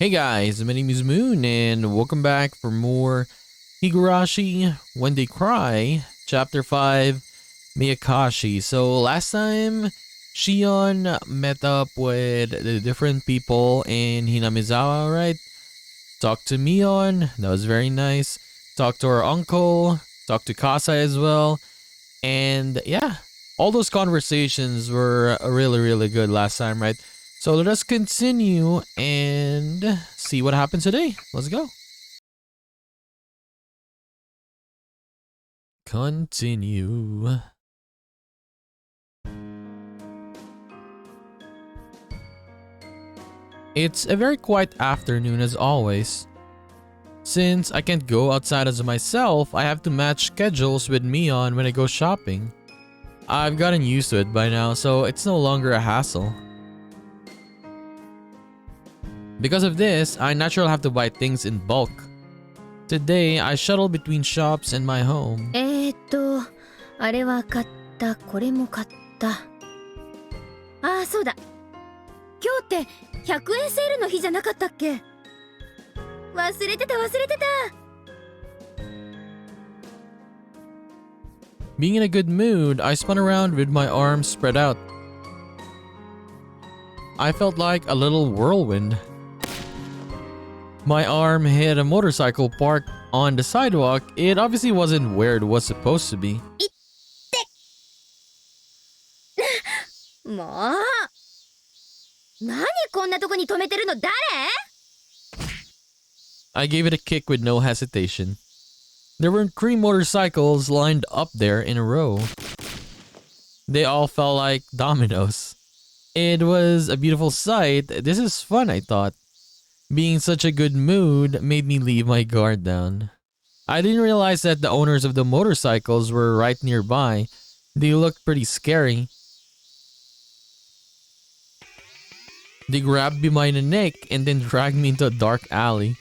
Hey guys, my name is Moon and welcome back for more Higurashi When They Cry, Chapter 5, Meakashi. So last time, Shion met up with the different people in Hinamizawa, right? Talked to Mion, that was very nice. Talked to her uncle, talked to Kasa as well. And yeah, all those conversations were really good last time, right? So let us continue and see what happens today. Let's go. Continue. It's a very quiet afternoon as always. Since I can't go outside as myself, I have to match schedules with Mion when I go shopping. I've gotten used to it by now, so it's no longer a hassle. Because of this, I naturally have to buy things in bulk. Today, I shuttle between shops and my home. あれは買った、これも買った。ああ、そうだ。今日って100円セールの日じゃなかったっけ？忘れてた。Being in a good mood, I spun around with my arms spread out. I felt like a little whirlwind. My arm hit a motorcycle parked on the sidewalk. It obviously wasn't where it was supposed to be. もう何こんなとこに止めてるの誰？ I gave it a kick with no hesitation. There were 3 motorcycles lined up there in a row. They all felt like dominoes. It was a beautiful sight. This is fun, I thought. Being in such a good mood made me leave my guard down. I didn't realize that the owners of the motorcycles were right nearby. They looked pretty scary. They grabbed me by the neck and then dragged me into a dark alley.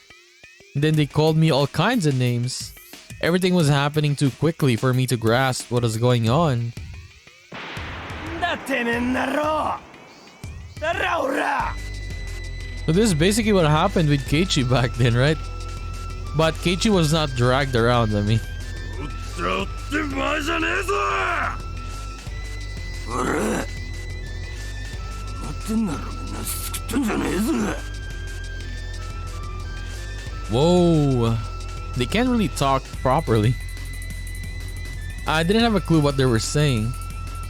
Then they called me all kinds of names. Everything was happening too quickly for me to grasp what was going on. So this is basically what happened with Keiichi back then, right? But Keiichi was not dragged around, I mean. Whoa, they can't really talk properly. I didn't have a clue what they were saying.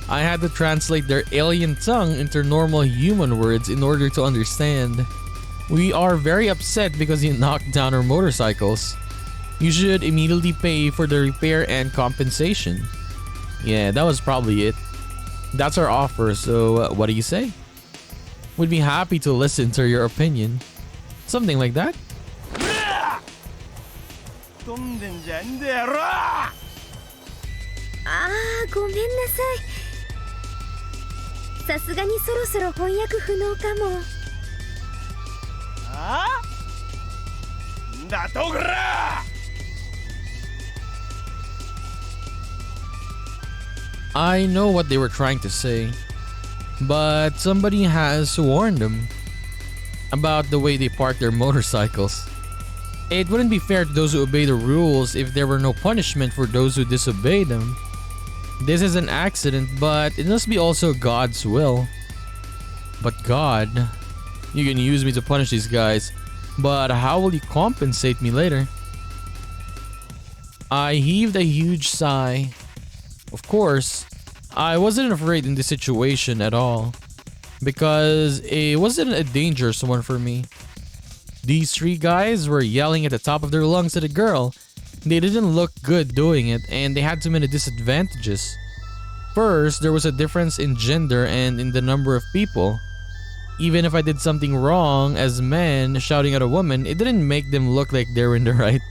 I had to translate their alien tongue into normal human words in order to understand. We are very upset because you knocked down our motorcycles. You should immediately pay for the repair and compensation. Yeah, that was probably it. That's our offer, so what do you say? We'd be happy to listen to your opinion. Something like that. ああ、ごめんなさい。さすがにそろそろ翻訳不能かも。ああ？だとぐら！ I know what they were trying to say, but somebody has warned them about the way they park their motorcycles. It wouldn't be fair to those who obey the rules if there were no punishment for those who disobey them. This is an accident, but it must be also God's will. But God, you can use me to punish these guys, but how will you compensate me later? I heaved a huge sigh. Of course, I wasn't afraid in this situation at all, because it wasn't a dangerous one for me. These 3 guys were yelling at the top of their lungs at a girl. They didn't look good doing it, and they had too many disadvantages. First, there was a difference in gender and in the number of people. Even if I did something wrong as men shouting at a woman, it didn't make them look like they were in the right.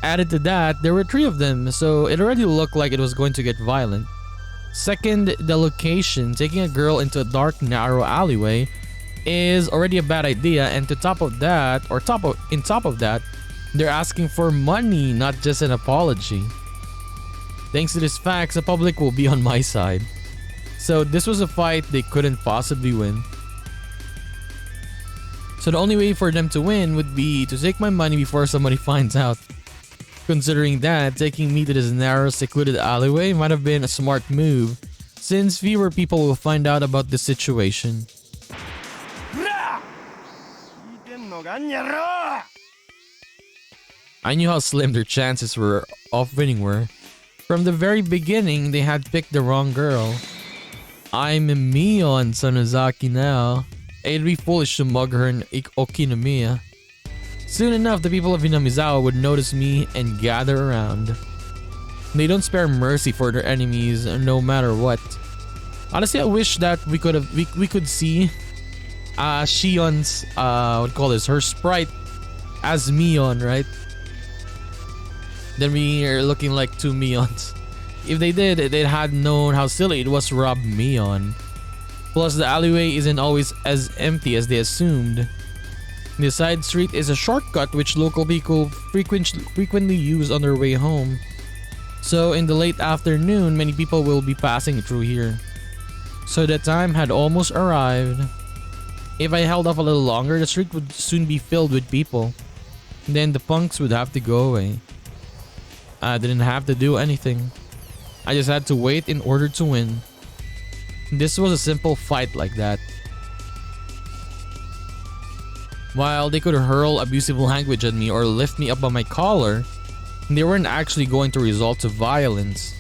Added to that, there were 3 of them, so it already looked like it was going to get violent. Second, the location. Taking a girl into a dark, narrow alleyway is already a bad idea, and on top of that, they're asking for money, not just an apology. Thanks to this fact, the public will be on my side. So this was a fight they couldn't possibly win. So the only way for them to win would be to take my money before somebody finds out. Considering that, taking me to this narrow secluded alleyway might have been a smart move, since fewer people will find out about the situation. I knew how slim their chances of winning were. From the very beginning, they had picked the wrong girl. I'm a Mion Sonozaki now. It'd be foolish to mug her in Okinomiya. Soon enough, the people of Hinamizawa would notice me and gather around. They don't spare mercy for their enemies, no matter what. Honestly, I wish that we could see Shion's her sprite as Mion, right? Then we are looking like two Mions. If they did, they had known how silly it was to rob Mion. Plus, the alleyway isn't always as empty as they assumed. The side street is a shortcut which local people frequently use on their way home. So in the late afternoon, many people will be passing through here. So the time had almost arrived. If I held off a little longer, the street would soon be filled with people. Then the punks would have to go away. I didn't have to do anything. I just had to wait in order to win. This was a simple fight like that. While they could hurl abusive language at me or lift me up by my collar, they weren't actually going to resort to violence.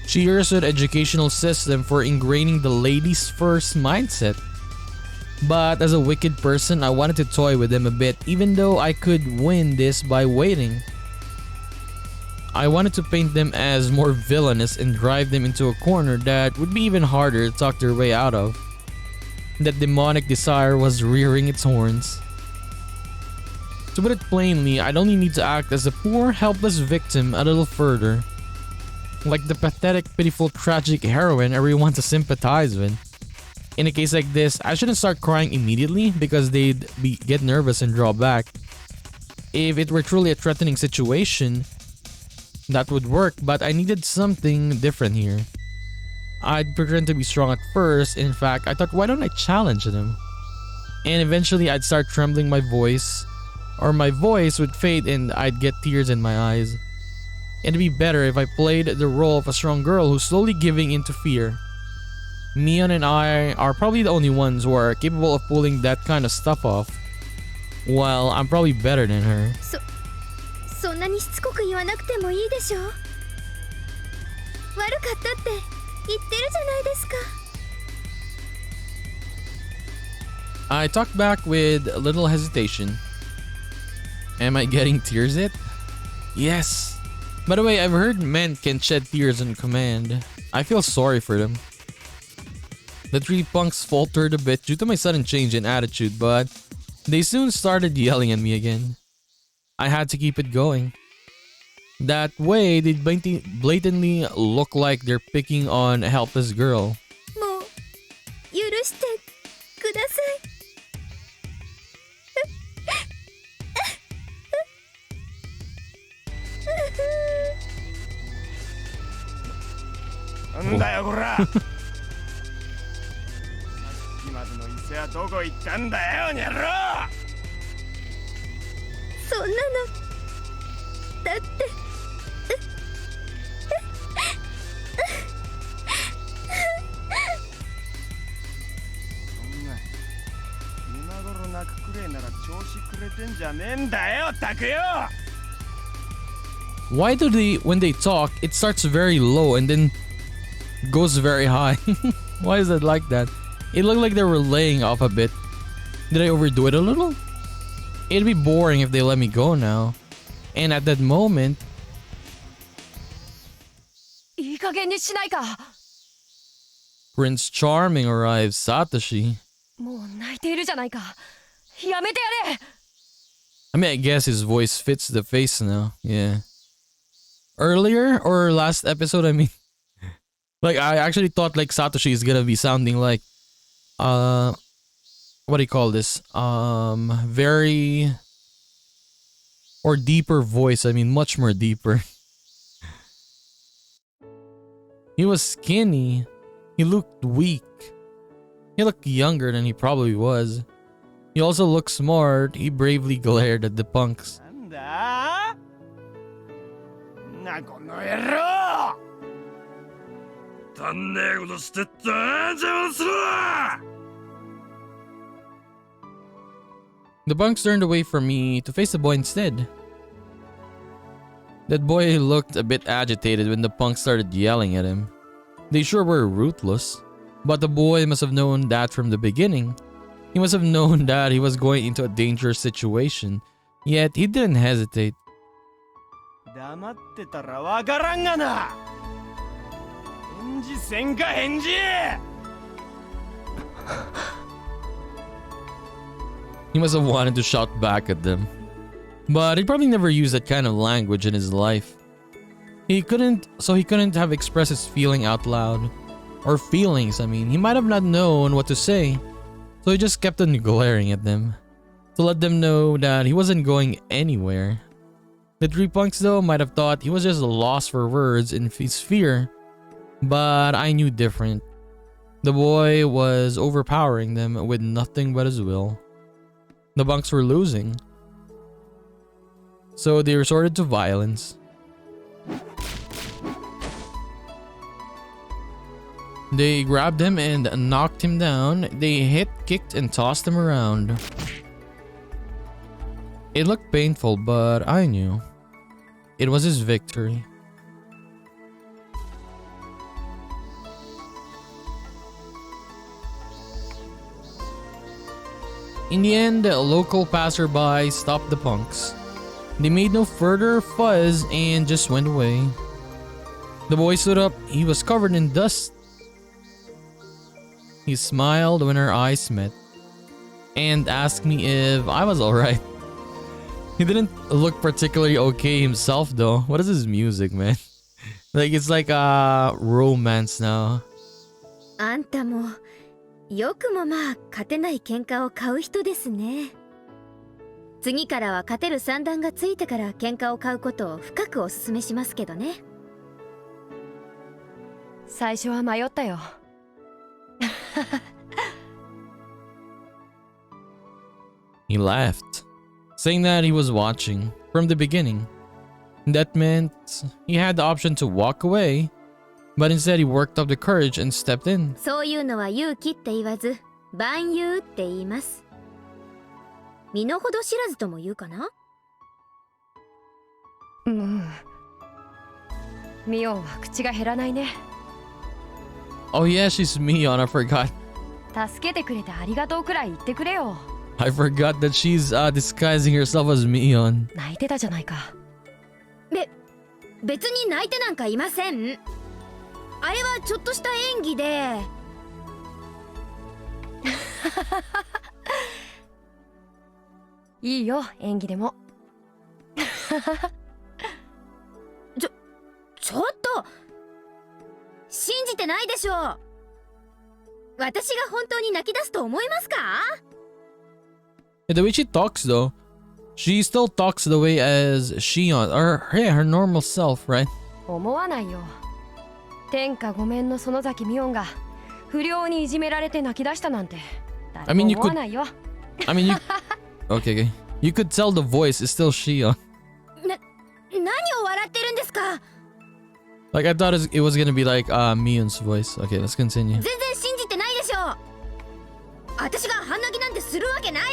Cheers to the educational system for ingraining the ladies first mindset. But as a wicked person, I wanted to toy with them a bit, even though I could win this by waiting. I wanted to paint them as more villainous and drive them into a corner that would be even harder to talk their way out of. That demonic desire was rearing its horns. To put it plainly, I'd only need to act as a poor, helpless victim a little further. Like the pathetic, pitiful, tragic heroine everyone to sympathize with. In a case like this, I shouldn't start crying immediately because they'd get nervous and draw back. If it were truly a threatening situation, that would work, but I needed something different here. I'd pretend to be strong at first. In fact, I thought, why don't I challenge them? And eventually I'd start trembling my voice, or my voice would fade and I'd get tears in my eyes. It'd be better if I played the role of a strong girl who's slowly giving into fear. Mion and I are probably the only ones who are capable of pulling that kind of stuff off. Well, I'm probably better than her. そんなにしつこく言わなくてもいいでしょ。悪かったって言ってるじゃないですか。I talked back with a little hesitation. Am I getting tears yet? Yes. By the way, I've heard men can shed tears on command. I feel sorry for them. The three punks faltered a bit due to my sudden change in attitude, but they soon started yelling at me again. I had to keep it going. That way, they'd blatantly look like they're picking on a helpless girl. もう許してください。なんだよこら。今までの伊勢はどこ行ったんだよ、にゃろ。そんなのだって今頃泣くくれなら調子くれてんじゃねえんだよ、たくよ。 Why do when they talk, it starts very low and then goes very high? Why is it like that? It looked like they were laying off a bit. Did I overdo it a little? It'd be boring if they let me go now. And at that moment... Prince Charming arrives, Satoshi. I mean, I guess his voice fits the face now, yeah. Earlier, or last episode, I mean... Like, I actually thought like Satoshi is gonna be sounding like... What do you call this? Very... Or deeper voice, I mean much more deeper. He was skinny. He looked weak. He looked younger than he probably was. He also looked smart. He bravely glared at the punks. なんだなこの野郎足んねえことしてった邪魔するな The punks turned away from me to face the boy instead. That boy looked a bit agitated when the punks started yelling at him. They sure were ruthless, but the boy must have known that from the beginning. He must have known that he was going into a dangerous situation, yet he didn't hesitate. 黙ってたらわからんがな返事せんか返事 He must have wanted to shout back at them, but he probably never used that kind of language in his life. He couldn't have expressed his feeling out loud. Or feelings, I mean. He might have not known what to say, so he just kept on glaring at them to let them know that he wasn't going anywhere. The three punks though might have thought he was just lost for words in his fear, but I knew different. The boy was overpowering them with nothing but his will. The punks were losing, so they resorted to violence. They grabbed him and knocked him down. They hit, kicked, and tossed him around. It looked painful, but I knew. It was his victory. In the end, a local passerby stopped the punks. They made no further fuzz and just went away. The boy stood up. He was covered in dust. He smiled when our eyes met and asked me if I was alright. He didn't look particularly okay himself though. What is his music, man? Like it's like a romance now. あんたもよくもまあ勝てない喧嘩を買う人ですね。次からは勝てる算段がついてから喧嘩を買うことを深くお勧めしますけどね。最初は迷ったよ。He laughed, saying that he was watching from the beginning. That meant he had the option to walk away, but instead he worked up the courage and stepped in. そういうのは勇気って言わず、万有って言います。身の程知らずとも言うかな。うん。ミオンは口が減らないね。Oh yeah, she's Mion, I forgot. 助けてくれてありがとうくらい言ってくれよ。I forgot that she's disguising herself as Mion. 泣いてたじゃないか。別に泣いてなんかいません。あれはちょっとした演技で。いいよ、演技でも。ちょっと信じてないでしょ。私が本当に泣き出すと思いますか？ The way she talks though, she still talks the way as Shion, or yeah, her normal self, right? 思わないよ。天下御免の園崎ミオンが不良にいじめられて泣き出したなんて誰も思わないよ。I mean, okay. You could tell the voice is still Shion. 何を笑ってるんですか？ Like I thought it was gonna be like Mion's voice. Okay, let's continue. 全然信じてないでしょ。私が半泣きなんてするわけない。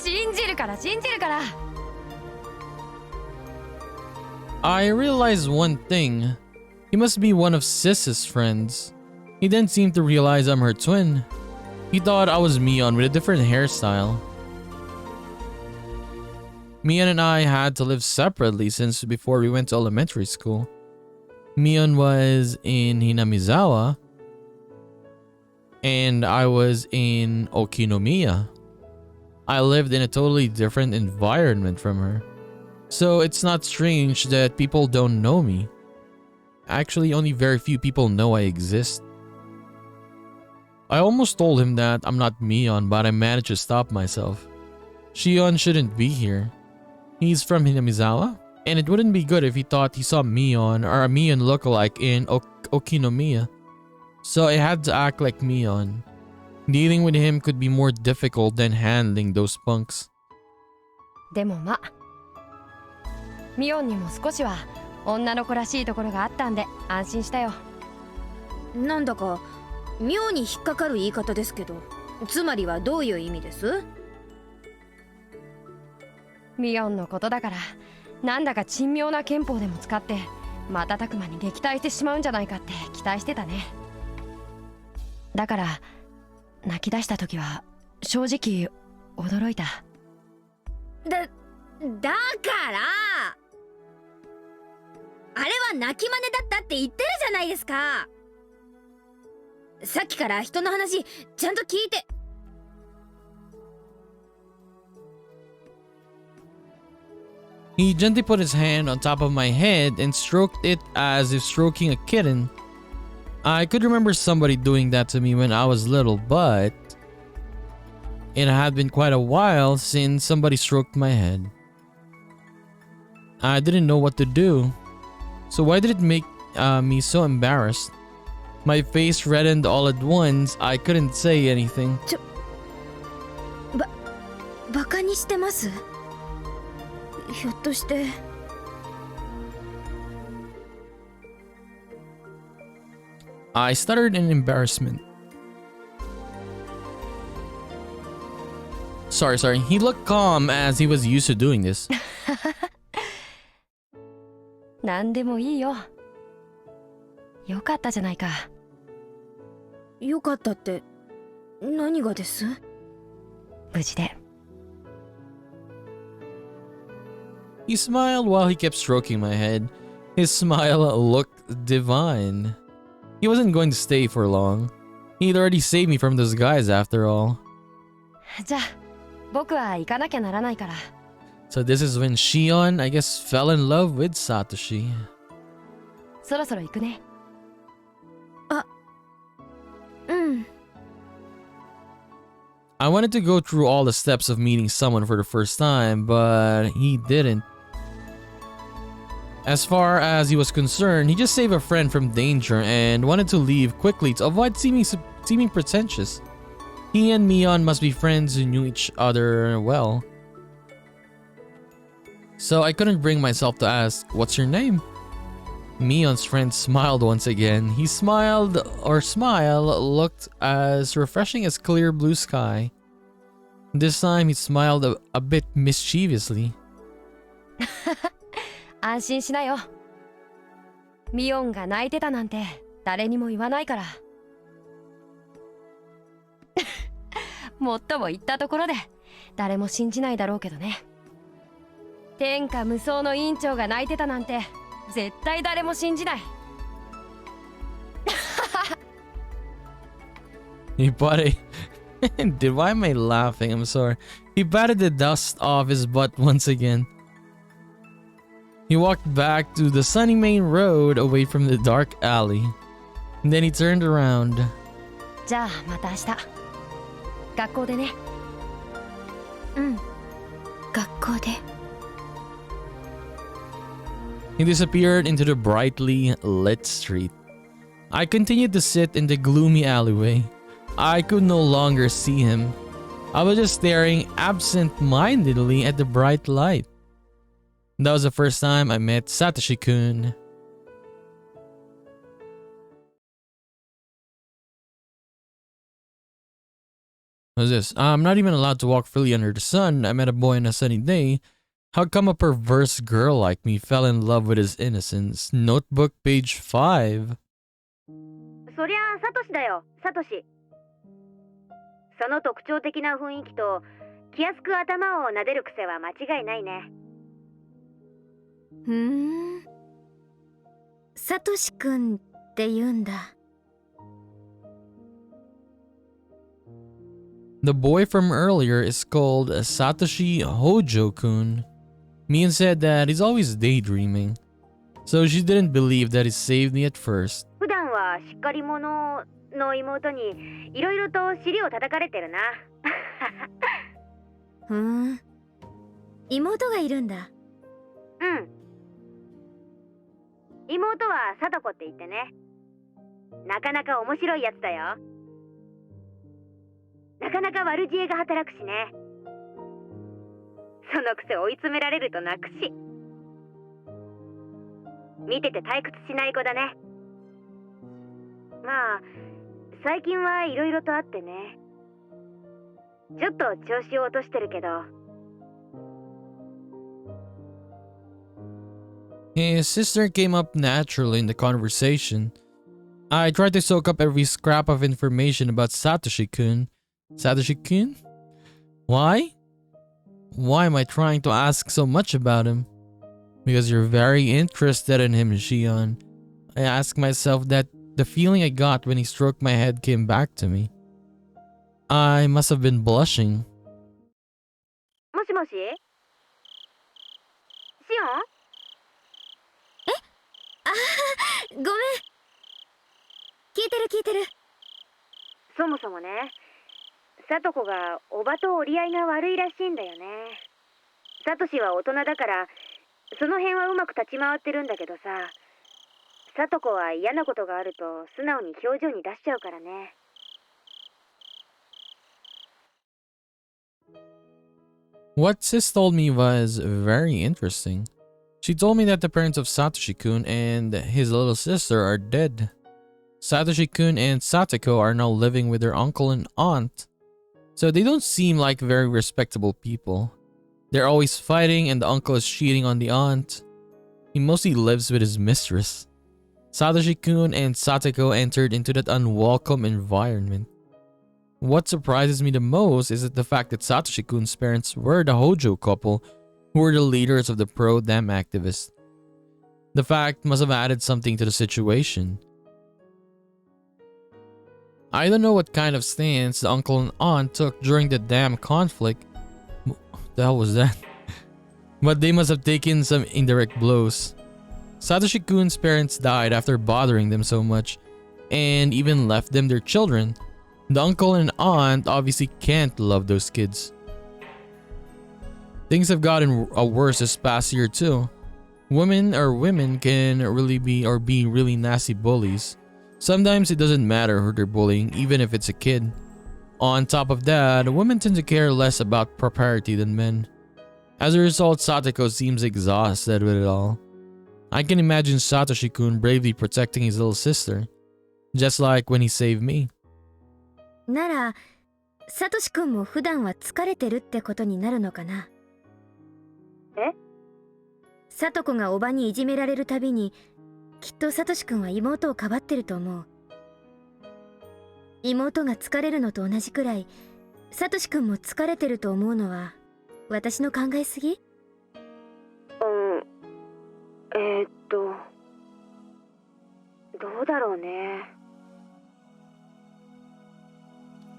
信じるから信じるから。I realized one thing. He must be one of Sis's friends. He didn't seem to realize I'm her twin. He thought I was Mion with a different hairstyle. Mion and I had to live separately since before we went to elementary school. Mion was in Hinamizawa, and I was in Okinomiya. I lived in a totally different environment from her. So it's not strange that people don't know me. Actually, only very few people know I exist. I almost told him that I'm not Mion, but I managed to stop myself. Shion shouldn't be here. He's from Hinamizawa, and it wouldn't be good if he thought he saw Mion or a Mion lookalike in Okinomiya. So I had to act like Mion. Dealing with him could be more difficult than handling those punks. でもまあミオンにも少しは女の子らしいところがあったんで安心したよ。なんだか妙に引っかかる言い方ですけど、つまりはどういう意味です？ミオンのことだからなんだか珍妙な憲法でも使って瞬く間に撃退してしまうんじゃないかって期待してたね。だから泣き出した時は正直驚いた。だからあれは泣き真似だったって言ってるじゃないですか。さっきから人の話ちゃんと聞いて。He gently put his hand on top of my head and stroked it as if stroking a kitten. I could remember somebody doing that to me when I was little, but it had been quite a while since somebody stroked my head. I didn't know what to do. So why did it make me so embarrassed? My face reddened all at once. I couldn't say anything. バカにしてます？ひょっとして。I stuttered in embarrassment. Sorry. He looked calm as he was used to doing this. なんでもいいよ。よかったじゃないか。よかったって何がです？無事で。He smiled while he kept stroking my head. His smile looked divine. He wasn't going to stay for long. He'd already saved me from those guys after all. じゃあ僕は行かなきゃならないから。So this is when Shion, I guess, fell in love with Satoshi. そろそろ行くね。I wanted to go through all the steps of meeting someone for the first time, but he didn't. As far as he was concerned, he just saved a friend from danger and wanted to leave quickly to avoid seeming pretentious. He and Mion must be friends who knew each other well. So I couldn't bring myself to ask, "What's your name?" Mion's friend smiled once again. His smile looked as refreshing as clear blue sky. This time he smiled a bit mischievously. 安心しなよ。ミオンが泣いてたなんて誰にも言わないから。もっとも言ったところで誰も信じないだろうけどね。天下無双の委員長が泣いてたなんて絶対誰も信じない。He patted. Why am I laughing? I'm sorry. He patted the dust off his butt once again. He walked back to the sunny main road away from the dark alley. And then he turned around. じゃあまた明日。学校でね。学校で。He disappeared into the brightly lit street. I continued to sit in the gloomy alleyway. I could no longer see him. I was just staring absent-mindedly at the bright light. That was the first time I met Satoshi-kun. What's this? I'm not even allowed to walk freely under the sun. I met a boy on a sunny day. How come a perverse girl like me fell in love with his innocence? Notebook page 5. そりゃあサトシだよ、サトシ。その特徴的な雰囲気と気安く頭を撫でる癖は間違いないね。サトシくんって言うんだ。The boy from earlier is called Satoshi Houjou-kun. Mian said that he's always daydreaming, so she didn't believe that he saved me at first. 普段はしっかり者の妹にいろいろと尻を叩かれてるな。妹がいるんだ。妹は貞子って言ってね。なかなか面白いやつだよ。なかなか悪知恵が働くしね。そのくせ追い詰められると泣くし。見てて退屈しない子だね。まあ最近はいろいろとあってね。ちょっと調子を落としてるけど。His sister came up naturally in the conversation. I tried to soak up every scrap of information about Satoshi-kun. Satoshi-kun? Why? Why am I trying to ask so much about him? Because you're very interested in him, Shion. I asked myself that the feeling I got when he stroked my head came back to me. I must have been blushing. もしもし？シオン？ごめん。聞いてる聞いてる。そもそもね、サトコがおばと折り合いが悪いらしいんだよね。サトシは大人だからその辺はうまく立ち回ってるんだけどさ、サトコは嫌なことがあると素直に表情に出しちゃうからね。 What Sis told me was very interesting. She told me that the parents of Satoshi-kun and his little sister are dead. Satoshi-kun and Satoko are now living with their uncle and aunt, so they don't seem like very respectable people. They're always fighting and the uncle is cheating on the aunt. He mostly lives with his mistress. Satoshi-kun and Satoko entered into that unwelcome environment. What surprises me the most is that the fact that Satoshi-kun's parents were the Houjou couple who were the leaders of the pro-dem activists. The fact must have added something to the situation. I don't know what kind of stance the uncle and aunt took during the dam conflict. What the hell was that? But they must have taken some indirect blows. Satoshi-kun's parents died after bothering them so much, and even left them their children. The uncle and aunt obviously can't love those kids. Things have gotten worse this past year too. Women can really be really nasty bullies. Sometimes it doesn't matter who they're bullying, even if it's a kid. On top of that, women tend to care less about propriety than men. As a result, Satoko seems exhausted with it all. I can imagine Satoshi-kun bravely protecting his little sister, just like when he saved me. なら、サトシ君も普段は疲れてるってことになるのかな。え？サトコがおばにいじめられるたびに、きっとサトシ君は妹をかばってると思う。妹が疲れるのと同じくらい、サトシ君も疲れてると思うのは、私の考えすぎ？どうだろうね。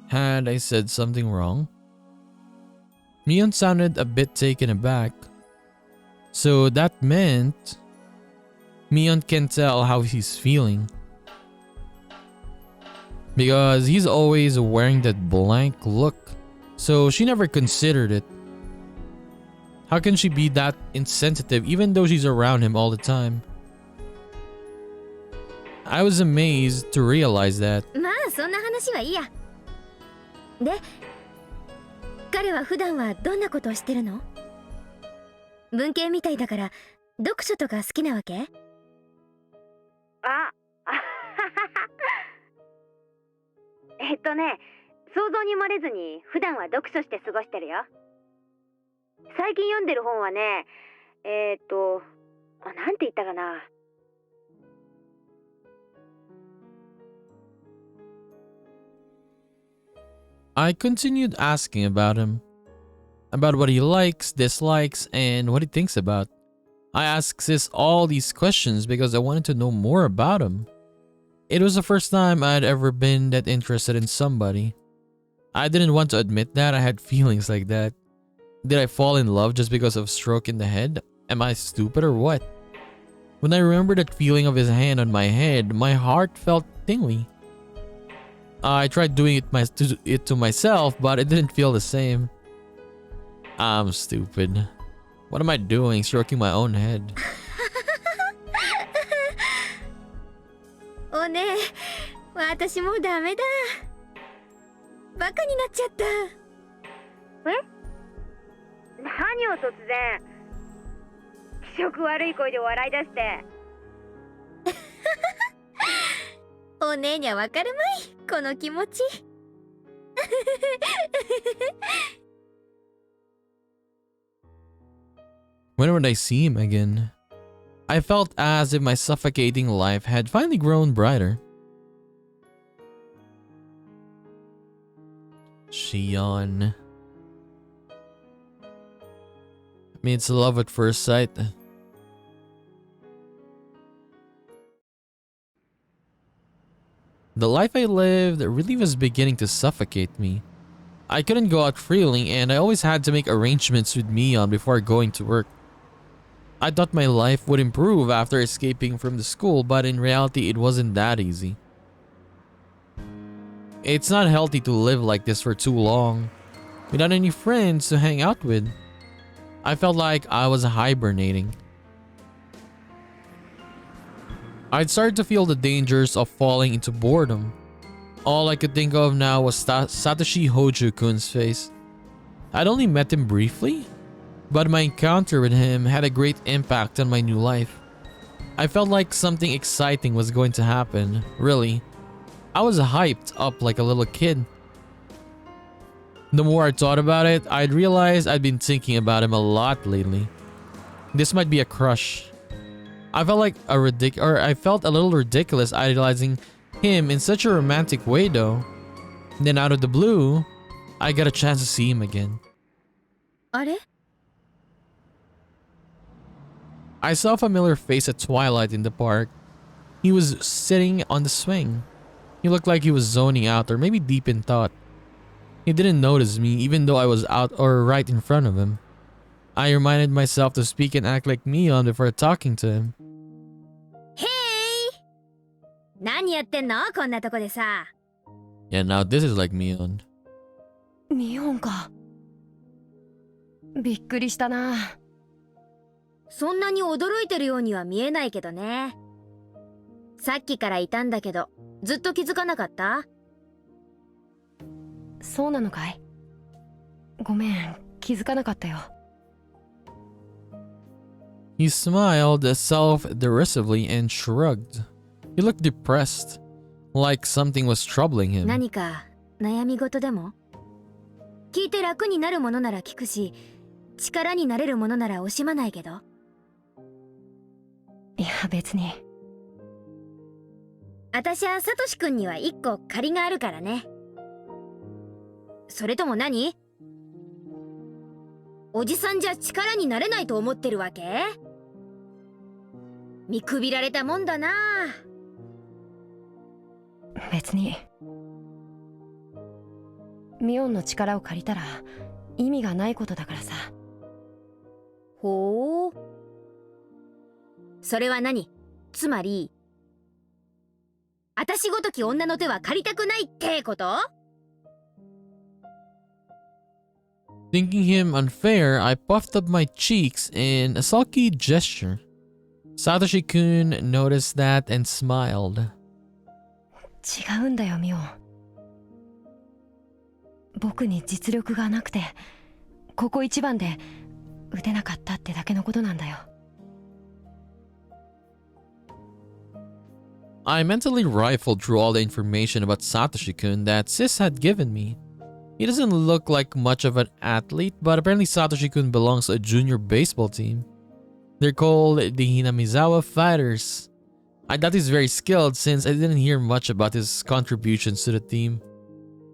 Had I said something wrong? Mion sounded a bit taken aback. So that meant Mion can tell how he's feeling. Because he's always wearing that blank look, so she never considered it. How can she be that insensitive even though she's around him all the time? I was amazed to realize that. まあそんな話はいいや。で、彼は普段はどんなことをしてるの？文系みたいだから読書とか好きなわけ？あ、想像に漏れずに普段は読書して過ごしてるよ。最近読んでる本はね、なんて言ったかな。I continued asking about him. About what he likes, dislikes, and what he thinks about. I asked Sis all these questions because I wanted to know more about him. It was the first time I'd ever been that interested in somebody. I didn't want to admit that I had feelings like that. Did I fall in love just because of a stroke in the head? Am I stupid or what? When I remembered that feeling of his hand on my head, my heart felt tingly. I tried doing it to myself, but it didn't feel the same. I'm stupid. What am I doing, stroking my own head? おねえ、私もうダメだ。バカになっちゃった。何を突然気色悪い声で笑い出して。お姉にゃわかるまい、この気持ち。When would I see him again? I felt as if my suffocating life had finally grown brighter. Shion. I mean, it's love at first sight. The life I lived really was beginning to suffocate me. I couldn't go out freely, and I always had to make arrangements with Mion before going to work. I thought my life would improve after escaping from the school, but in reality it wasn't that easy. It's not healthy to live like this for too long, without any friends to hang out with. I felt like I was hibernating. I'd started to feel the dangers of falling into boredom. All I could think of now was Satoshi Houjou-kun's face. I'd only met him briefly, but my encounter with him had a great impact on my new life. I felt like something exciting was going to happen, really. I was hyped up like a little kid. The more I thought about it, I'd realized I'd been thinking about him a lot lately. This might be a crush. I felt a little ridiculous idolizing him in such a romantic way though. Then out of the blue, I got a chance to see him again. あれ? I saw a familiar face at twilight in the park. He was sitting on the swing. He looked like he was zoning out or maybe deep in thought. He didn't notice me even though I was out or right in front of him. I reminded myself to speak and act like Mion before talking to him. Hey! 何やってんのこんなとこでさ。Yeah, now this is like Mion. ミオンか。びっくりしたな。そんなに驚いてるようには見えないけどね。さっきからいたんだけど、ずっと気づかなかった？そうなのかい？ごめん、気づかなかったよ。He smiled self-derisively and shrugged. He looked depressed, like something was troubling him. 何か悩み事でも？聞いて楽になるものなら聞くし、力になれるものなら惜しまないけど。いや別に。私はサトシ君には一個借りがあるからね。それとも何？おじさんじゃ力になれないと思ってるわけ？見くびられたもんだな。別に。ミオンの力を借りたら意味がないことだからさ。ほう。それは何？つまり、私ごとき女の手は借りたくないってこと？ Thinking him unfair, I puffed up my cheeks in a sulky gesture. Satoshi-kun noticed that and smiled. 違うんだよミオン。僕に実力がなくて、ここ一番で打てなかったってだけのことなんだよ。I mentally rifled through all the information about Satoshi-kun that Sis had given me. He doesn't look like much of an athlete, but apparently Satoshi-kun belongs to a junior baseball team. They're called the Hinamizawa Fighters. I thought he's very skilled since I didn't hear much about his contributions to the team.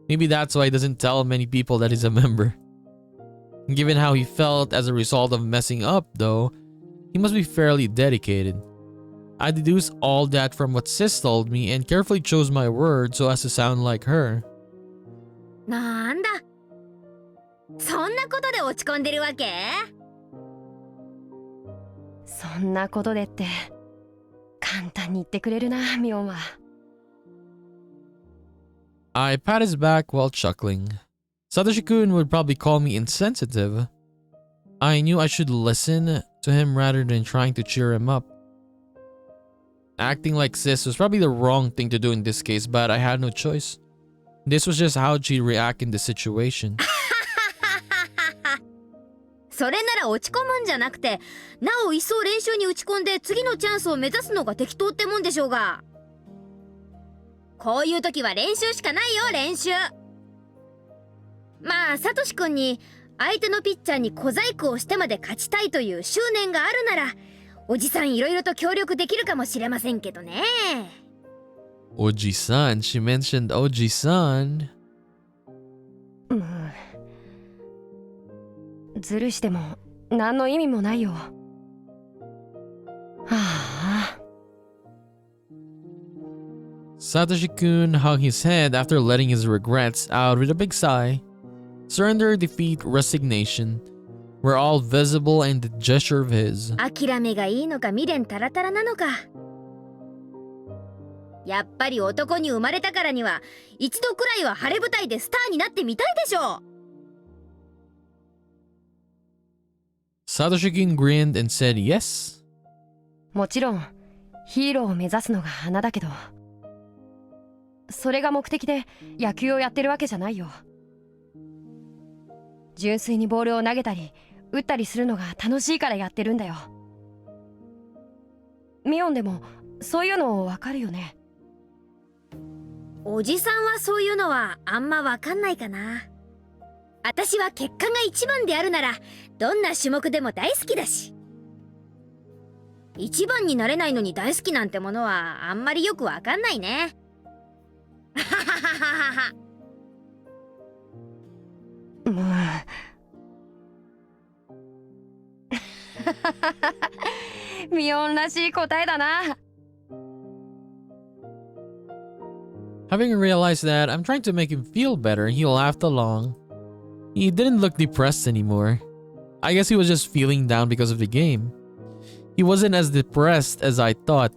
Maybe that's why he doesn't tell many people that he's a member. Given how he felt as a result of messing up though, he must be fairly dedicated. I deduced all that from what Sis told me and carefully chose my words so as to sound like her. なんだ。そんなことで落ち込んでるわけ？そんなことでって簡単に言ってくれるな、ミオンは。I pat his back while chuckling. Satoshi-kun would probably call me insensitive. I knew I should listen to him rather than trying to cheer him up. Acting like Sis was probably the wrong thing to do in this case, but I had no choice. This was just how she'd react in this situation. それなら落ち込むんじゃなくて、なお一層練習に打ち込んで次のチャンスを目指すのが適当ってもんでしょうが。こういう時は練習しかないよ、練習。まあサトシ君に相手のピッチャーに小細工をしてまで勝ちたいという執念があるなら、おじさんいろいろと協力できるかもしれませんけどね。Oji-san, she mentioned Oji-san. ずるしても何の意味もないよ。はあ。Satoshi-kun hung his head after letting his regrets out with a big sigh. Surrender, defeat, resignation were all visible in the gesture of his. 諦めがいいのか未練たらたらなのか。やっぱり男に生まれたからには一度くらいは晴れ舞台でスターになってみたいでしょう。Satoshi-kun grinned and said yes. もちろんヒーローを目指すのが花だけど、それが目的で野球をやってるわけじゃないよ。純粋にボールを投げたり打ったりするのが楽しいからやってるんだよ。ミオンでもそういうのわかるよね。おじさんはそういうのはあんまわかんないかな。私は結果が一番であるならどんな種目でも大好きだし、一番になれないのに大好きなんてものはあんまりよくわかんないね。ミオンらしい答えだな。Having realized that, I'm trying to make him feel better, he laughed along. He didn't look depressed anymore. I guess he was just feeling down because of the game. He wasn't as depressed as I thought,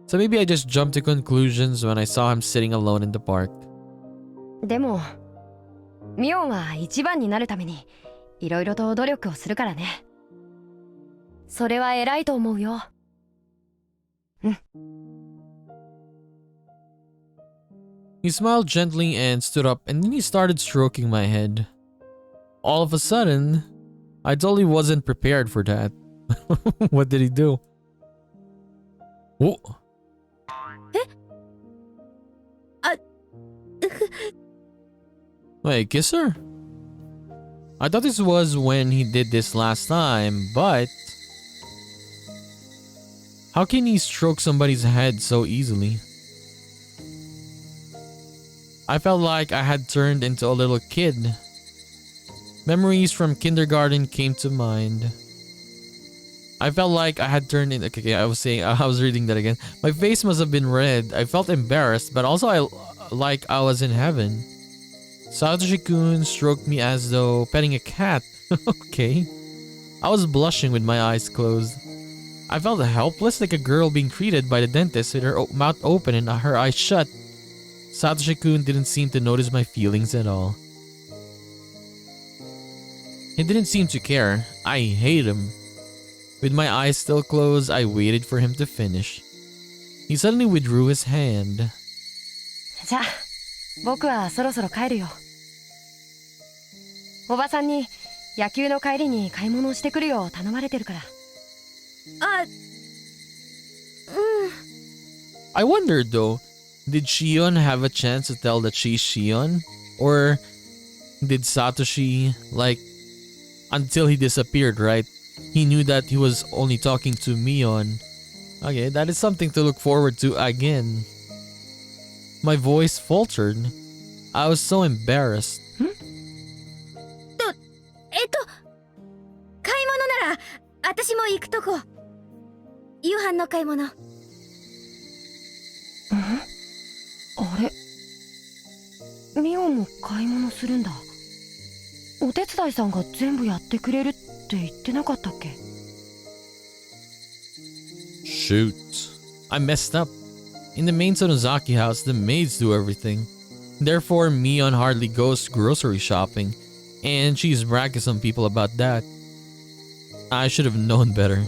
so maybe I just jumped to conclusions when I saw him sitting alone in the park. でもミオンは一番になるためにいろいろと努力をするからね。それは偉いと思うよ。うん。He smiled gently and stood up, and then he started stroking my head. All of a sudden, I totally wasn't prepared for that. What did he do? Oh. Wait, kiss her? I thought this was when he did this last time, but... How can he stroke somebody's head so easily? I felt like I had turned into a little kid. Memories from kindergarten came to mind. I felt like I had turned in... Okay, I was reading that again. My face must have been red. I felt embarrassed, but also like I was in heaven. Satoshi-kun stroked me as though petting a cat. Okay. I was blushing with my eyes closed. I felt helpless, like a girl being treated by the dentist with her mouth open and her eyes shut. Satoshi-kun didn't seem to notice my feelings at all. He didn't seem to care. I hate him. With my eyes still closed, I waited for him to finish. He suddenly withdrew his hand. じゃあ、僕はそろそろ帰るよ。おばさんに野球の帰りに買い物をしてくるよう頼まれてるから。I wondered though, did Shion have a chance to tell that she's Shion? Or did Satoshi, like, until he disappeared, right? He knew that he was only talking to Mion. Okay, that is something to look forward to again. My voice faltered. I was so embarrassed. 買い物なら私も行くとこ。夕飯の買い物。あれ、ミオンも買い物するんだ。お手伝いさんが全部やってくれるって言ってなかったっけ？ Shoot. I messed up. In the main Sonozaki house, the maids do everything. Therefore, Mion hardly goes grocery shopping, and she's bragged to some people about that. I should have known better.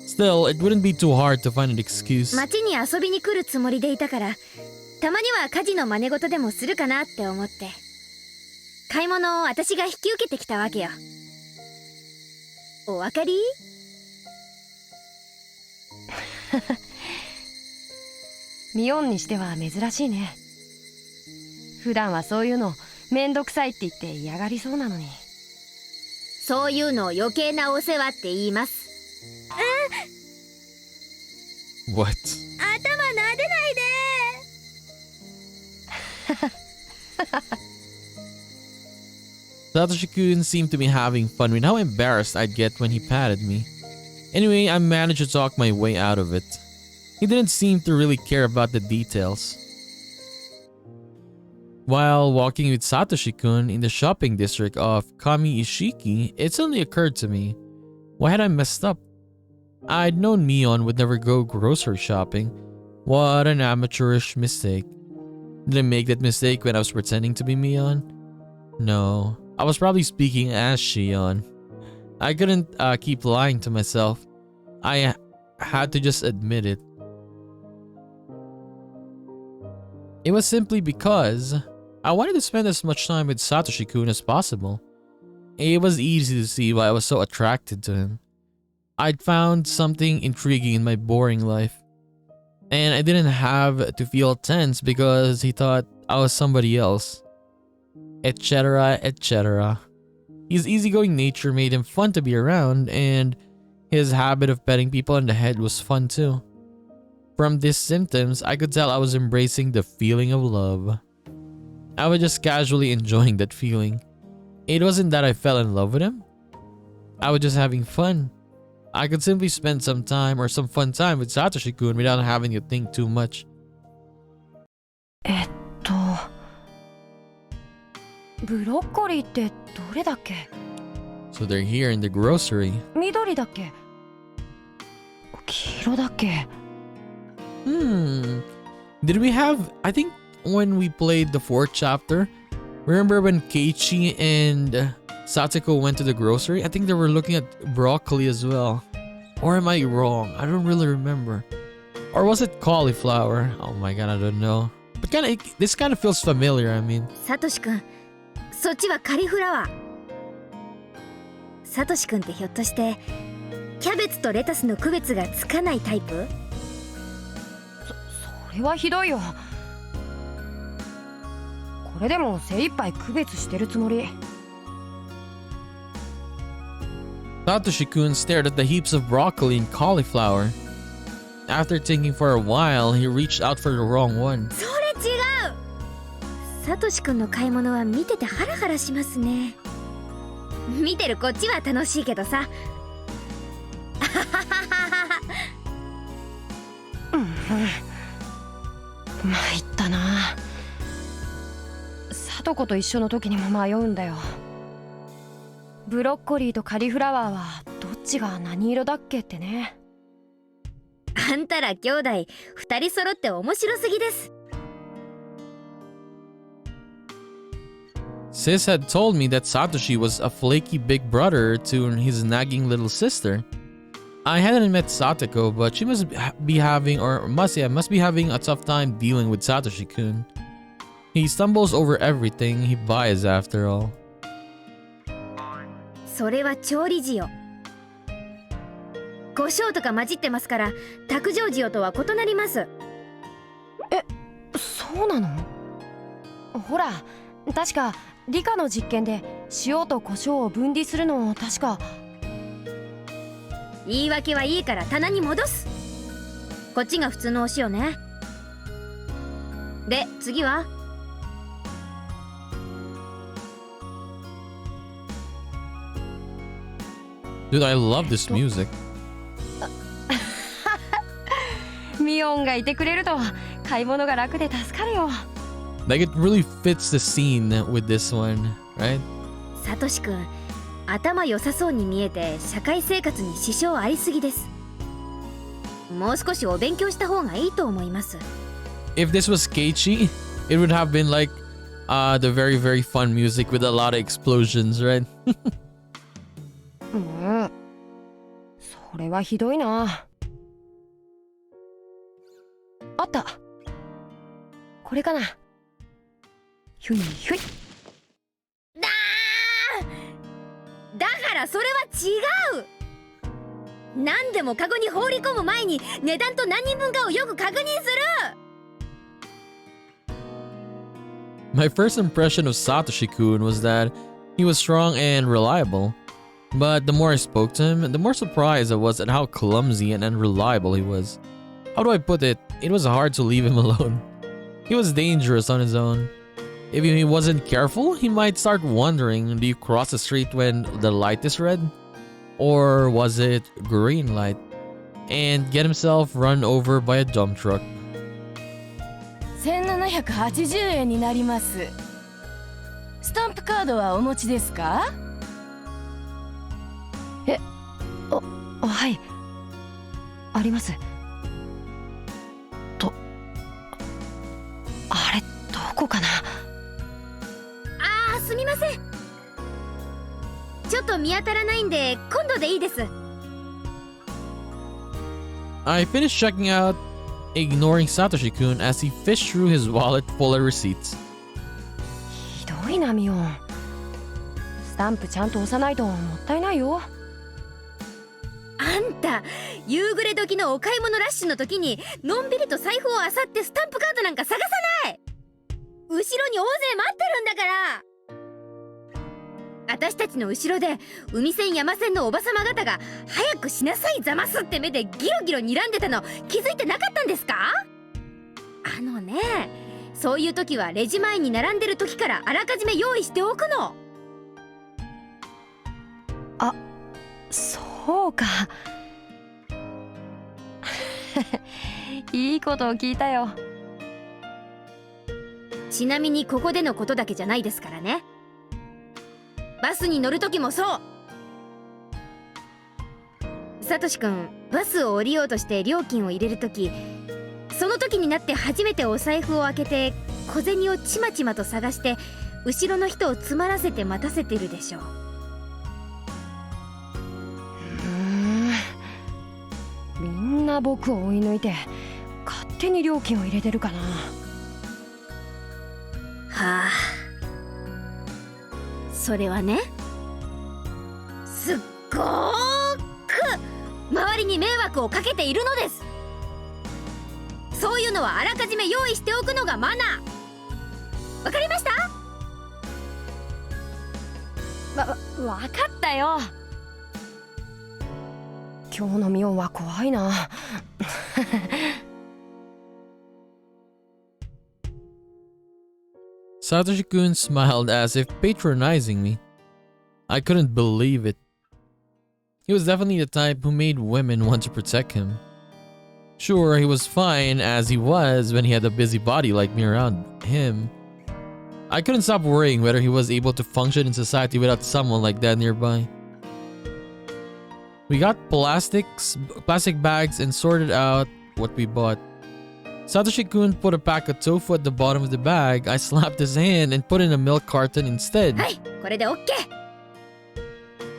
Still, it wouldn't be too hard to find an excuse. 町に遊びに来るつもりでいたから、たまには家事の真似事でもするかなって思って。買い物を私が引き受けてきたわけよ。お分かり？ミオンにしては珍しいね。普段はそういうのめんどくさいって言って嫌がりそうなのに。そういうのを余計なお世話って言います。What? 頭撫でないで。Satoshi-kun seemed to be having fun with how embarrassed I'd get when he patted me. Anyway, I managed to talk my way out of it. He didn't seem to really care about the details. While walking with Satoshi-kun in the shopping district of Kami-Ishiki, it suddenly occurred to me, why had I messed up? I'd known Mion would never go grocery shopping. What an amateurish mistake. Did I make that mistake when I was pretending to be Mion? No, I was probably speaking as Shion. I couldn't keep lying to myself. I had to just admit it. It was simply because I wanted to spend as much time with Satoshi-kun as possible. It was easy to see why I was so attracted to him. I'd found something intriguing in my boring life. And I didn't have to feel tense because he thought I was somebody else. Etc. etc. His easygoing nature made him fun to be around, and his habit of petting people on the head was fun too. From these symptoms, I could tell I was embracing the feeling of love. I was just casually enjoying that feeling. It wasn't that I fell in love with him. I was just having fun. I could simply spend some time or some fun time with Satoshi-kun without having to think too much. ブロッコリーってどれだっけ？ So they're here in the grocery. 緑だっけ？黄色だっけ？ Did we have... I think when we played the 4th chapter, remember when Keiichi and Satsuko went to the grocery? I think they were looking at broccoli as well. Or am I wrong? I don't really remember. Or was it cauliflower? Oh my god, I don't know. But this kind of feels familiar, I mean. サトシ君、そっちはカリフラワー。サトシ君ってひょっとしてキャベツとレタスの区別がつかないタイプ？それはひどいよ。これでも精一杯区別してるつもり。Satoshi-kun stared at the heaps of broccoli and cauliflower. After thinking for a while, he reached out for the wrong one. それ違う。サトシ君の買い物は見ててハラハラしますね。見てるこっちは楽しいけどさ。参ったな。サトコと一緒の時にも迷うんだよ。ブロッコリーとカリフラワーはどっちが何色だっけってね。あんたら兄弟2人揃って面白すぎです。Sis had told me that Satoshi was a flaky big brother to his nagging little sister. I hadn't met Satoko, but she must be having a tough time dealing with Satoshi-kun. He stumbles over everything he buys after all. それは調理塩。胡椒とか混じってますから卓上塩とは異なります。え、そうなの？ほら、確か理科の実験で塩と胡椒を分離するのを確か。言い訳はいいから棚に戻す。こっちが普通のお塩ね。で、次はDude, I love this music. ミオンがいてくれると買い物が楽で助かるよ。Like it really fits the scene with this one, right? サトシ君、頭良さそうに見えて社会生活に支障ありすぎです。もう少しお勉強した方がいいと思います。If this was Keiichi, it would have been like the very very fun music with a lot of explosions, right? それはひどいな。あった。これかな。ひゅいひゅい。だからそれは違う。何でもカゴに放り込む前に値段と何人分かをよく確認する。 My first impression of Satoshi-kun was that he was strong and reliable. But the more I spoke to him, the more surprised I was at how clumsy and unreliable he was. How do I put it? It was hard to leave him alone. He was dangerous on his own. If he wasn't careful, he might start wondering, do you cross the street when the light is red? Or was it green light? And get himself run over by a dump truck. 1780円になります。スタンプカードはお持ちですか？はい。あります。あれ、どこかな？すみません。ちょっと見当たらないんで今度でいいです。 I finished checking out, ignoring Satoshi-kun as he fished through his wallet full of receipts. ひどいな、ミオン。スタンプちゃんと押さないともったいないよ。あんた夕暮れ時のお買い物ラッシュの時にのんびりと財布を漁ってスタンプカードなんか探さない。後ろに大勢待ってるんだから。私たちの後ろで海線山線のおばさま方が早くしなさいざますって目でギロギロ睨んでたの気づいてなかったんですか？あのね、そういう時はレジ前に並んでる時からあらかじめ用意しておくの。あ、そうか。いいことを聞いたよ。ちなみにここでのことだけじゃないですからね。バスに乗る時もそう。サトシ君、バスを降りようとして料金を入れる時、その時になって初めてお財布を開けて小銭をちまちまと探して後ろの人を詰まらせて待たせてるでしょう。みんな僕を追い抜いて勝手に料金を入れてるかな。はあ、それはね、すっごーく周りに迷惑をかけているのです。そういうのはあらかじめ用意しておくのがマナー。わかりました？わかったよ。今日のミオンは怖いな。Satoshi-kun smiled as if patronizing me. I couldn't believe it. He was definitely the type who made women want to protect him. Sure, he was fine as he was when he had a busy body like me around him. I couldn't stop worrying whether he was able to function in society without someone like that nearby. We got plastic bags and sorted out what we bought. Satoshi-kun put a pack of tofu at the bottom of the bag. I slapped his hand and put in a milk carton instead. はい、これで OK。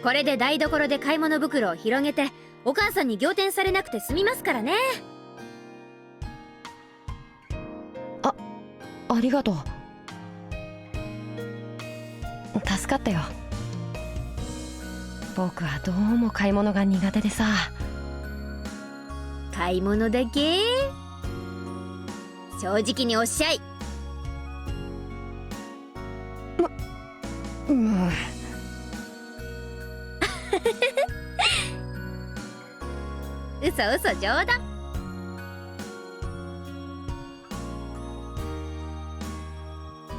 これで台所で買い物袋を広げてお母さんに仰天されなくて済みますからね。ありがとう。助かったよ。僕はどうも買い物が苦手でさ。買い物だけ？正直におっしゃい。嘘嘘、冗談。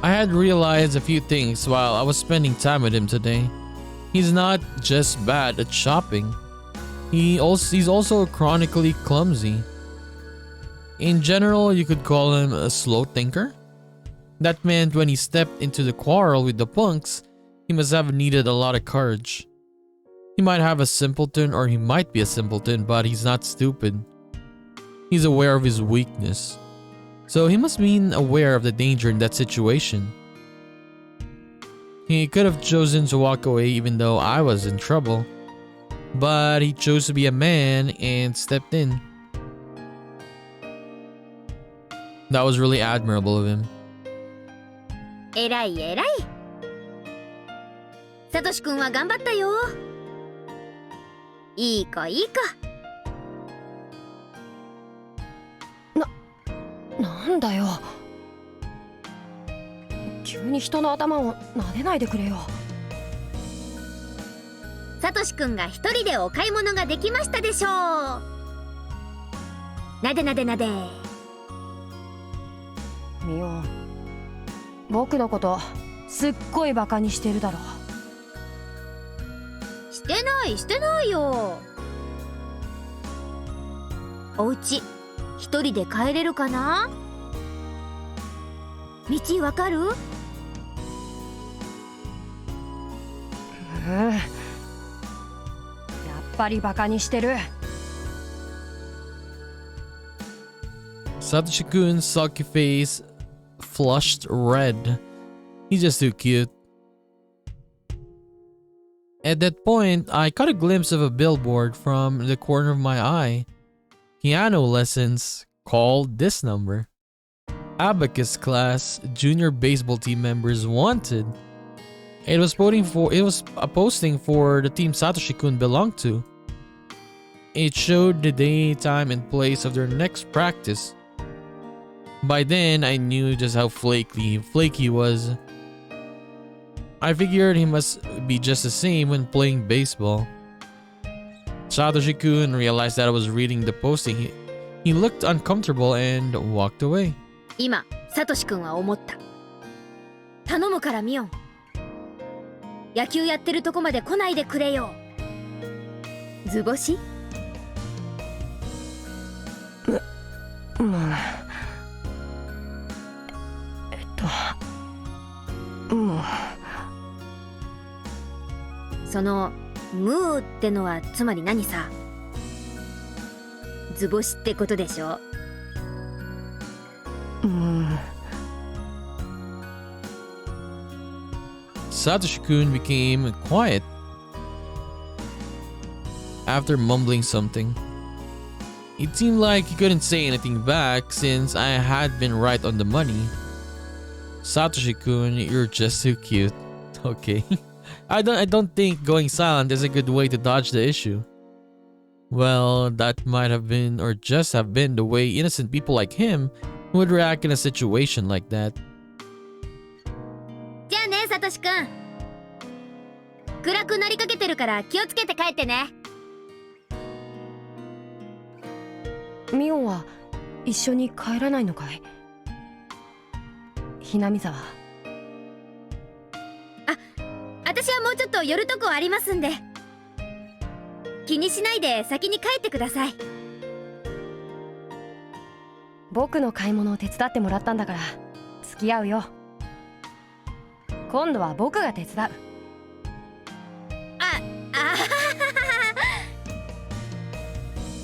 I had realized a few things while I was spending time with him today. He's not just bad at shopping. He's also chronically clumsy. In general, you could call him a slow thinker. That meant when he stepped into the quarrel with the punks, he must have needed a lot of courage. He might have a simpleton or he might be a simpleton, but he's not stupid. He's aware of his weakness. So he must been aware of the danger in that situation. He could have chosen to walk away even though I was in trouble. But he chose to be a man and stepped in. That was really admirable of him. えらいえらい。サトシくんは頑張ったよ。いい子いい子。なんだよ。急に人の頭を撫でないでくれよ。サトシくんが一人でお買い物ができましたでしょう。なでなでなで。ミオン、僕のことすっごいバカにしてるだろ。してないしてないよ。お家一人で帰れるかな。道わかる？やっぱりバカにしてる。Satoshi-kun's sulky face flushed red. He's just too cute. At that point, I caught a glimpse of a billboard from the corner of my eye. Piano lessons. Called this number. Abacus class. Junior baseball team members wanted. It was a posting for the team Satoshi-kun belonged to. It showed the day, time, and place of their next practice. By then, I knew just how flaky he was. I figured he must be just the same when playing baseball. Satoshi-kun realized that I was reading the posting. He looked uncomfortable and walked away. 今サトシくんは思った。頼むからミオン、野球やってるとこまで来ないでくれよ。図星？そのムーってのはつまり何さ。図星ってことでしょ。Satoshi-kun became quiet after mumbling something. It seemed like he couldn't say anything back since I had been right on the money. Satoshi-kun, you're just too cute. Okay. I don't think going silent is a good way to dodge the issue. Well, that might have been or just have been the way innocent people like him would react in a situation like that. じゃあね、サトシくん。暗くなりかけてるから気をつけて帰ってね。ミオンは一緒に帰らないのかい？ひなみ沢。私はもうちょっと寄るとこありますんで。気にしないで先に帰ってください。僕の買い物を手伝ってもらったんだから付き合うよ。今度は僕が手伝う。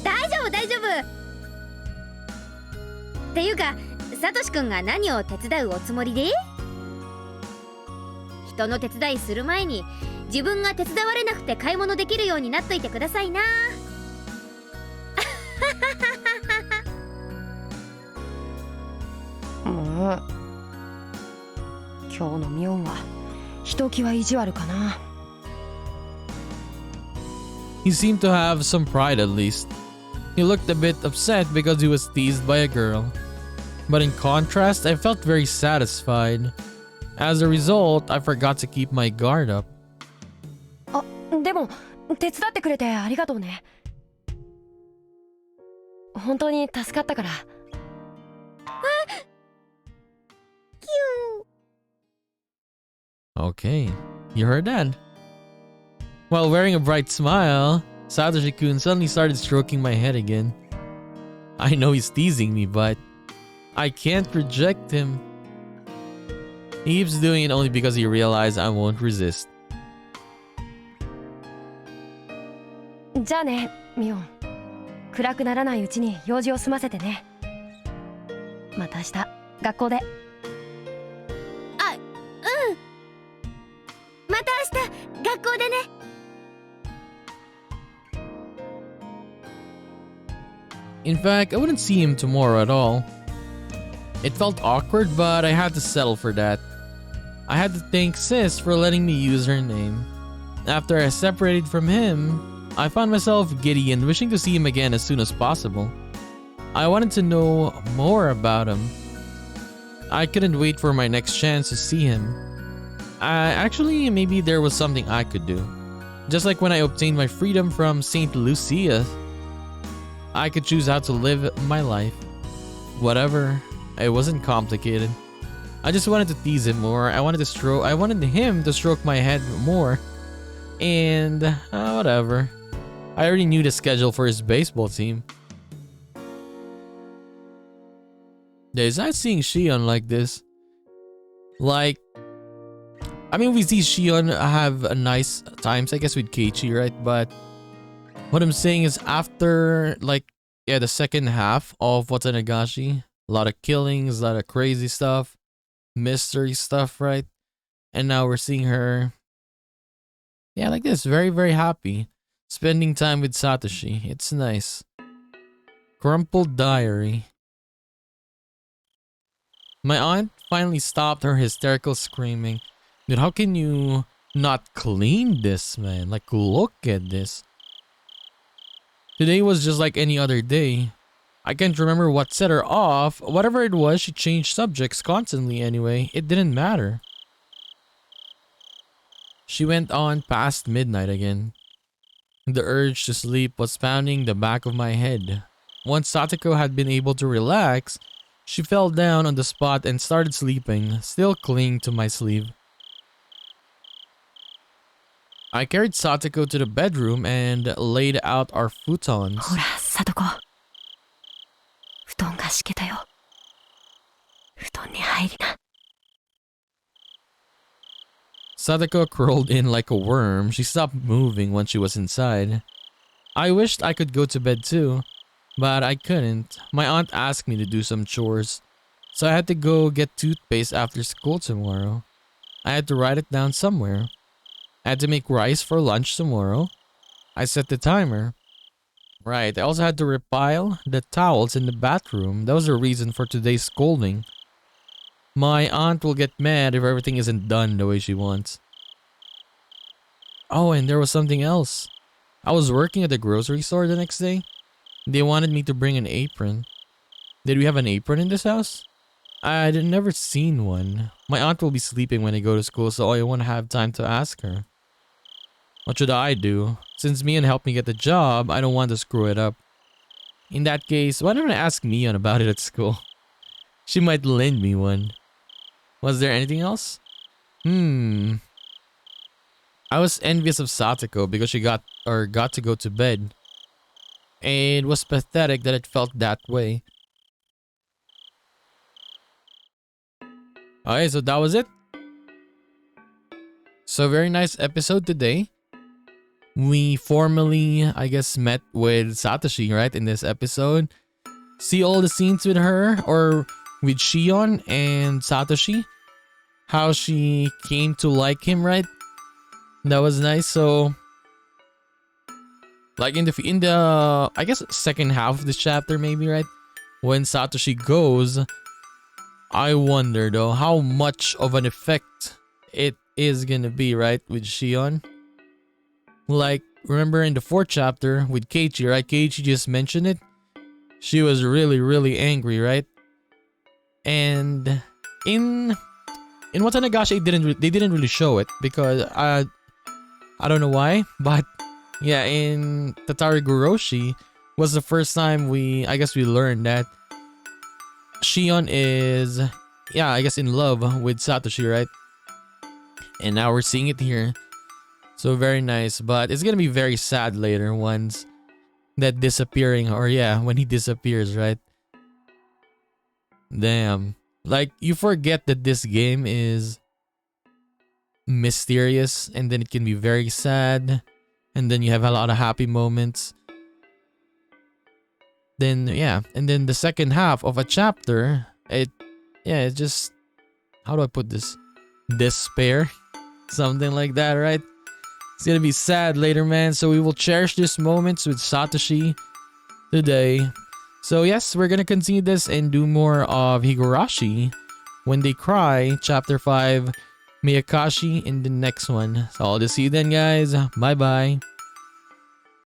大丈夫大丈夫。っていうかサトシくんが何を手伝うおつもりで？人の手伝いする前に自分が手伝われなくて買い物できるようになっといてくださいな。今日のミオンはひときわ意地悪かな。He seemed to have some pride at least. He looked a bit upset because he was teased by a girl. But in contrast, I felt very satisfied. As a result, I forgot to keep my guard up. でも手伝ってくれてありがとうね。本当に助かったから。Okay, you heard that. While wearing a bright smile, Satoshi-kun suddenly started stroking my head again. I know he's teasing me, but I can't reject him. He keeps doing it only because he realized I won't resist. じゃあね、ミオン。暗くならないうちに用事を済ませてね。また明日学校で。また明日学校でね。In fact, I wouldn't see him tomorrow at all. It felt awkward, but I had to settle for that. I had to thank Sis for letting me use her name. After I separated from him, I found myself giddy and wishing to see him again as soon as possible. I wanted to know more about him. I couldn't wait for my next chance to see him. Actually, maybe there was something I could do. Just like when I obtained my freedom from St. Lucia, I could choose how to live my life. Whatever, it wasn't complicated. I just wanted to tease him more. I wanted him to stroke my head more. And whatever. I already knew the schedule for his baseball team. It's not seeing Shion like this. Like, I mean, we see Shion have a nice times, I guess, with Keiichi, right? But what I'm saying is after, like, yeah, the second half of Watanagashi, a lot of killings, a lot of crazy stuff, mystery stuff, right? And now we're seeing her, yeah, like this, very, very happy. Spending time with Satoshi. It's nice. Crumpled diary. My aunt finally stopped her hysterical screaming. Dude, how can you not clean this, man? Like, look at this. Today was just like any other day. I can't remember what set her off. Whatever it was, she changed subjects constantly anyway. It didn't matter. She went on past midnight again. The urge to sleep was pounding the back of my head. Once Satoko had been able to relax, she fell down on the spot and started sleeping, still clinging to my sleeve. I carried Satoko to the bedroom and laid out our futons. ほら、サトコ。布団が敷けたよ。布団に入りな。Sadako crawled in like a worm. She stopped moving once she was inside. I wished I could go to bed too, but I couldn't. My aunt asked me to do some chores, so I had to go get toothpaste after school tomorrow. I had to write it down somewhere. I had to make rice for lunch tomorrow. I set the timer. Right, I also had to repile the towels in the bathroom. That was the reason for today's scolding. My aunt will get mad if everything isn't done the way she wants. Oh, and there was something else. I was working at the grocery store the next day. They wanted me to bring an apron. Did we have an apron in this house? I'd never seen one. My aunt will be sleeping when I go to school, so I won't have time to ask her. What should I do? Since Mian helped me get the job, I don't want to screw it up. In that case, why don't I ask Mian about it at school? She might lend me one. Was there anything else? I was envious of Satoko because she got to go to bed. It was pathetic that it felt that way. Okay, so that was it. So very nice episode today. We formally, I guess, met with Satoshi, right, in this episode. See all the scenes with her, or with Shion and Satoshi. How she came to like him, right? That was nice. So, like in the I guess second half of this chapter, maybe, right? When Satoshi goes, I wonder though how much of an effect it is gonna be, right, with Shion. Like, remember in the 4th chapter with Keiichi, right? Keiichi just mentioned it. She was really, really angry, right? And in Watanagashi, they didn't really show it because I don't know why, but yeah, in Tatari Guroshi was the first time we learned that Shion is, yeah, I guess in love with Satoshi, right? And now we're seeing it here. So very nice, but it's gonna be very sad later once that disappearing, or yeah, when he disappears, right? Damn. Like, you forget that this game is mysterious, and then it can be very sad, and then you have a lot of happy moments. Then, yeah, and then the second half of a chapter, it's just, how do I put this? Despair? Something like that, right? It's gonna be sad later, man, so we will cherish these moments with Satoshi today. So yes, we're gonna continue this and do more of Higurashi When They Cry, Chapter 5, Meakashi in the next one. So I'll just see you then, guys. Bye bye.